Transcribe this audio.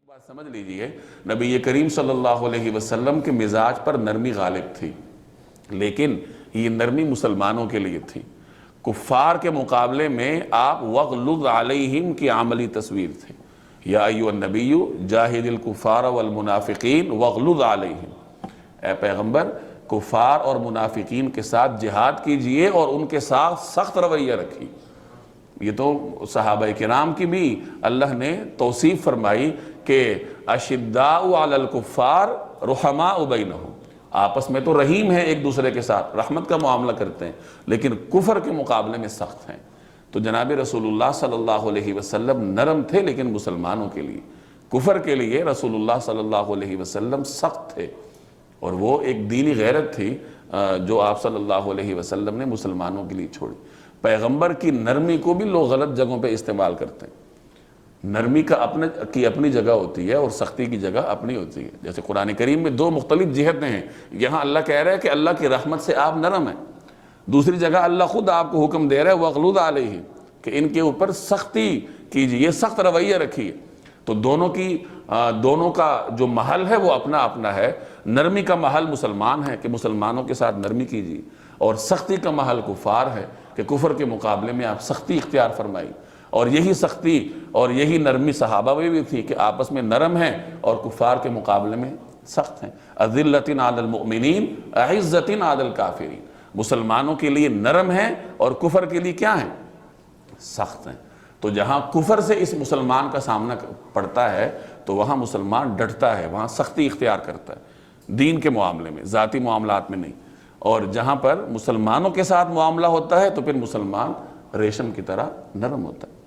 بات سمجھ لیجئے، نبی کریم صلی اللہ علیہ وسلم کے مزاج پر نرمی غالب تھی، لیکن یہ نرمی مسلمانوں کے لیے تھی۔ کفار کے مقابلے میں آپ وَغْلُظْ عَلَيْهِمْ کی عملی تصویر تھے۔ یا ایھا النبی جاہد الکفار والمنافقین وَغْلُظْ عَلَيْهِمْ، اے پیغمبر کفار اور منافقین کے ساتھ جہاد کیجئے اور ان کے ساتھ سخت رویہ رکھیے۔ یہ تو صحابہ کرام کی بھی اللہ نے توصیف فرمائی کہ اشداء علی الکفار رحماء بینہم، آپس میں تو رحیم ہیں ایک دوسرے کے ساتھ، رحمت کا معاملہ کرتے ہیں، لیکن کفر کے مقابلے میں سخت ہیں۔ تو جناب رسول اللہ صلی اللہ علیہ وسلم نرم تھے لیکن مسلمانوں کے لیے، کفر کے لیے رسول اللہ صلی اللہ علیہ وسلم سخت تھے، اور وہ ایک دینی غیرت تھی جو آپ صلی اللہ علیہ وسلم نے مسلمانوں کے لیے چھوڑی۔ پیغمبر کی نرمی کو بھی لوگ غلط جگہوں پہ استعمال کرتے ہیں۔ نرمی کا اپنی جگہ ہوتی ہے اور سختی کی جگہ اپنی ہوتی ہے۔ جیسے قرآن کریم میں دو مختلف جہتیں ہیں، یہاں اللہ کہہ رہا ہے کہ اللہ کی رحمت سے آپ نرم ہیں، دوسری جگہ اللہ خود آپ کو حکم دے رہا ہے وَغْلُظْ عَلَيْهِمْ کہ ان کے اوپر سختی کیجئے، سخت رویہ رکھیے۔ تو دونوں کا جو محل ہے وہ اپنا اپنا ہے۔ نرمی کا محل مسلمان ہے کہ مسلمانوں کے ساتھ نرمی کیجئے، اور سختی کا محل کفار ہے کہ کفر کے مقابلے میں آپ سختی اختیار فرمائی۔ اور یہی سختی اور یہی نرمی صحابہ میں بھی تھی کہ آپس میں نرم ہیں اور کفار کے مقابلے میں سخت ہیں۔ اذلۃ علی المؤمنین اعزۃ علی الکافرین، مسلمانوں کے لیے نرم ہیں اور کفر کے لیے کیا ہیں؟ سخت ہیں۔ تو جہاں کفر سے اس مسلمان کا سامنا پڑتا ہے تو وہاں مسلمان ڈٹتا ہے، وہاں سختی اختیار کرتا ہے، دین کے معاملے میں، ذاتی معاملات میں نہیں۔ اور جہاں پر مسلمانوں کے ساتھ معاملہ ہوتا ہے تو پھر مسلمان ریشم کی طرح نرم ہوتا ہے۔